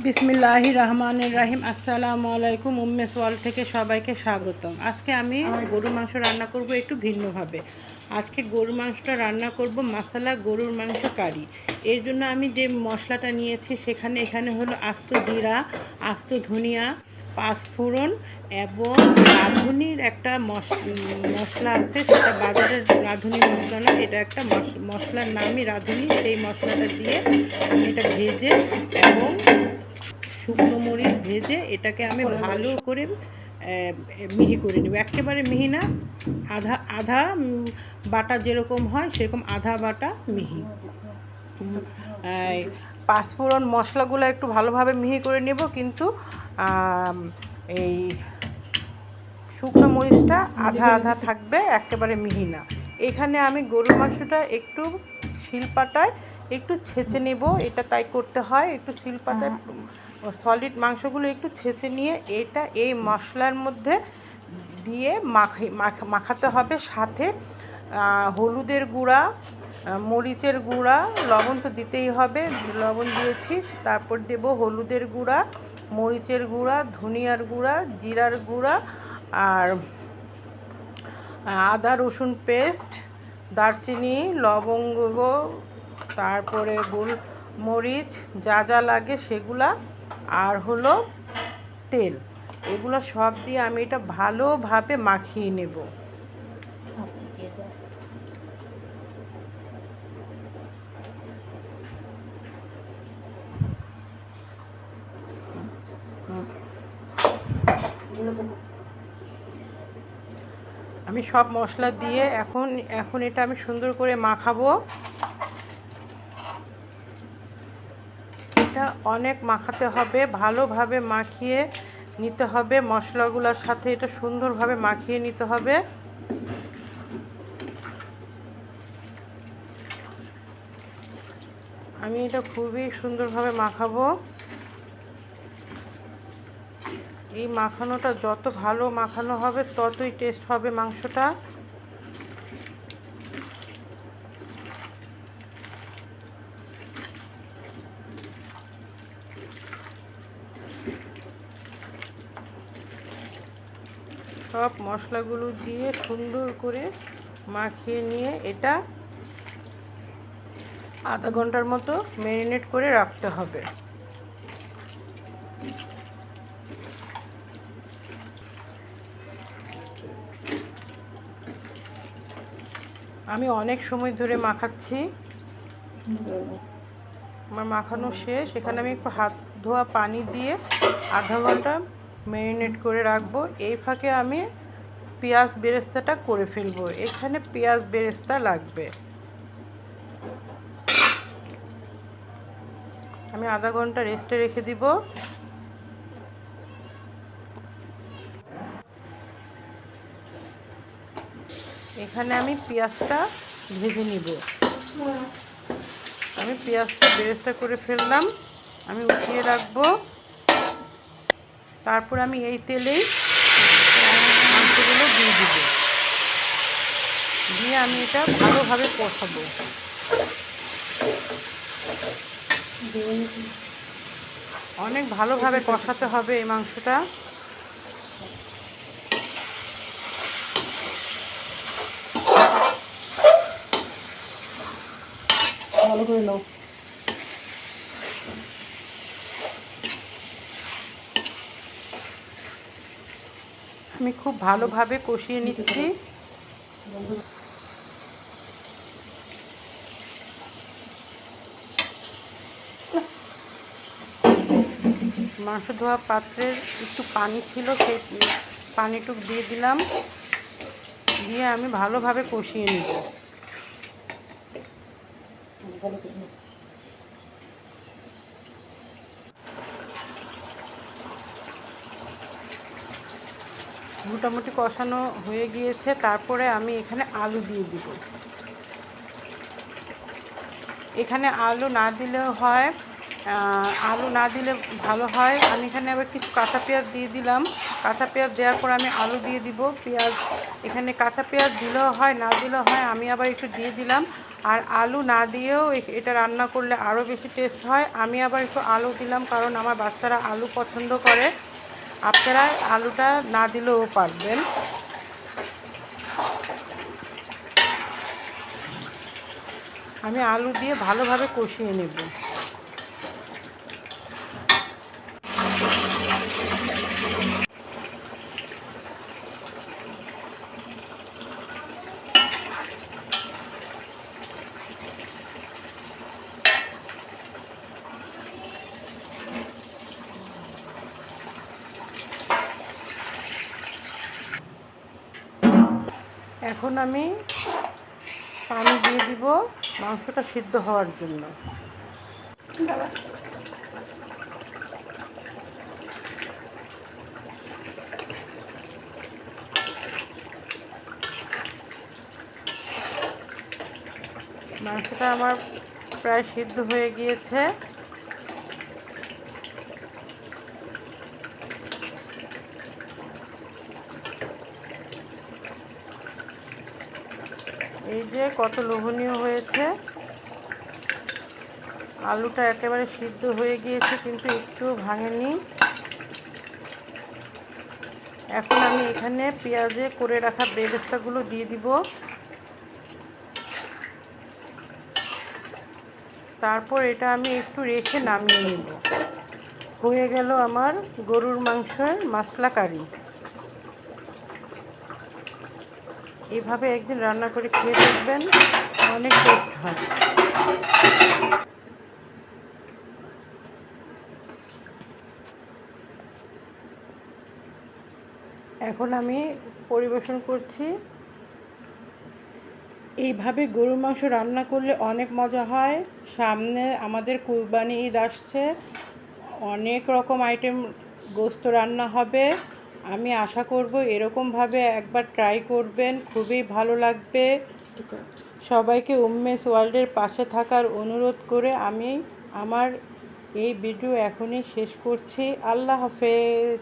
বিসমিল্লাহির রহমানির রহিম। আসসালামু আলাইকুম। উম্মেস ওয়ার্ল্ড থেকে সবাইকে স্বাগতম। আজকে আমি গরুর মাংস রান্না করব একটু ভিন্নভাবে। আজকে গরুর মাংসটা রান্না করব মশলা গরুর মাংস কারি। এর জন্য আমি যে মশলাটা নিয়েছি এখানে হলো আস্ত জিরা, আস্ত ধনিয়া, পাঁচফোড়ন এবং রাঁধুনির একটা মশলা আছে, সেটা বাজারের রাঁধুনি মশলা না, এটা একটা মশলার নামই রাঁধুনি। সেই মশলাটা দিয়ে আমি এটা ভেজে এবং শুকনো মরিচ ভেজে এটাকে আমি ভালো করে মিহি করে নেব। একেবারে মিহি না, আধা আধা বাটা যেরকম হয় সেরকম আধা বাটা মিহি। পাঁচফোড়ন মশলাগুলো একটু ভালোভাবে মিহি করে নেব, কিন্তু এই শুকনো মরিচটা আধা আধা থাকবে, একেবারে মিহি না। এখানে আমি গরুর মাংসটা একটু শিলপাটায় একটু ছেঁচে নেব, এটা তাই করতে হয়। একটু শিলপাটায় সলিড মাংসগুলো একটু ছেঁচে নিয়ে এটা এই মশলার মধ্যে দিয়ে মাখাতে হবে। সাথে হলুদের গুঁড়া, মরিচের গুঁড়া, লবণ তো দিতেই হবে, লবণ দিয়েছি। তারপর দেব হলুদের গুঁড়া, মরিচের গুঁড়া, ধনিয়ার গুঁড়া, জিরার গুঁড়া, আর আদা রসুন পেস্ট, দারচিনি, লবঙ্গ, তারপরে গোলমরিচ, যা যা লাগে সেগুলা, আর হলো তেল। এগুলো সব দিয়ে আমি এটা ভালোভাবে মাখিয়ে নেব। আমি সব মশলা দিয়ে এখন এটা আমি সুন্দর করে মাখাবো। এটা অনেক মাখাতে হবে, ভালোভাবে মাখিয়ে নিতে হবে। মশলাগুলোর সাথে এটা সুন্দরভাবে মাখিয়ে নিতে হবে। আমি এটা খুবই সুন্দরভাবে মাখাবো। এই মাখানোটা যত ভালো মাখানো হবে ততই টেস্ট হবে মাংসটা। সব মশলাগুলো দিয়ে সুন্দর করে মাখিয়ে নিয়ে এটা আধা ঘন্টার মতো ম্যারিনেট করে রাখতে হবে। আমি অনেক সময় ধরে মাখাচ্ছি, আমার মাখানো শেষ। এখানে আমি একটু হাত ধোয়া পানি দিয়ে আধা ঘন্টা ম্যারিনেট করে রাখবো। এই ফাঁকে আমি পেঁয়াজ বেরেস্তাটা করে ফেলবো। এখানে পেঁয়াজ বেরেস্তা লাগবে। আমি আধা ঘন্টা রেস্টে রেখে দিব। এখানে আমি পেঁয়াজটা ভেজে নিব। আমি পেঁয়াজটা বেরেস্তা করে ফেললাম, আমি উঠিয়ে রাখবো। তারপর আমি এই তেলেই মাংসগুলো দিয়ে দিব, দিয়ে আমি এটা ভালোভাবে কষাবো। অনেক ভালোভাবে কষাতে হবে এই মাংসটা। ভালো করে নাও। আমি খুব ভালোভাবে কষিয়ে নিচ্ছি। মাংস ধোয়া পাত্রের একটু পানি ছিল, সেই পানিটুকু দিয়ে দিলাম, দিয়ে আমি ভালোভাবে কষিয়ে নিব। মোটামুটি কষানো হয়ে গিয়েছে। তারপরে আমি এখানে আলু দিয়ে দিব। এখানে আলু না দিলেও হয়, আলু না দিলে ভালো হয়। আমি এখানে আবার কিছু কাঁচা পেঁয়াজ দিয়ে দিলাম। কাঁচা পেঁয়াজ দেওয়ার পর আমি আলু দিয়ে দিব। পেঁয়াজ এখানে কাঁচা পেঁয়াজ দিলেও হয়, না দিলেও হয়, আমি আবার একটু দিয়ে দিলাম। আর আলু না দিয়েও এটা রান্না করলে আরও বেশি টেস্ট হয়। আমি আবার একটু আলু দিলাম, কারণ আমার বাচ্চারা আলু পছন্দ করে। আপনারা আলুটা না দিলেও পারবেন। আমি আলু দিয়ে ভালোভাবে কষিয়ে নেব। এখন আমি পানি দিয়ে দিব মাংসটা সিদ্ধ হওয়ার জন্য। মাংসটা আমার প্রায় সিদ্ধ হয়ে গিয়েছে। এই যে কত লোভনীয় হয়েছে। আলুটা একেবারে সিদ্ধ হয়ে গিয়েছে, কিন্তু একটুও ভাঙেনি। এখন আমি এখানে পেঁয়াজে করে রাখা বেরেস্তাগুলো দিয়ে দিব। তারপর এটা আমি একটু রেখে নামিয়ে নেব। হয়ে গেল আমার গরুর মাংসের মশলা কারি। এভাবে একদিন রান্না করে খেয়ে দেখবেন, অনেক টেস্ট হয়। এখন আমি পরিবেশন করছি। এইভাবে গরুর মাংস রান্না করলে অনেক মজা হয়। সামনে আমাদের কুরবানি ঈদ আসছে, অনেক রকম আইটেম গোস্ত রান্না হবে। আমি আশা করব এরকমভাবে একবার ট্রাই করবেন, খুবই ভালো লাগবে। সবাইকে উম্মেস ওয়ার্ল্ডের পাশে থাকার অনুরোধ করে আমি আমার এই ভিডিও এখনই শেষ করছি। আল্লাহ হাফেজ।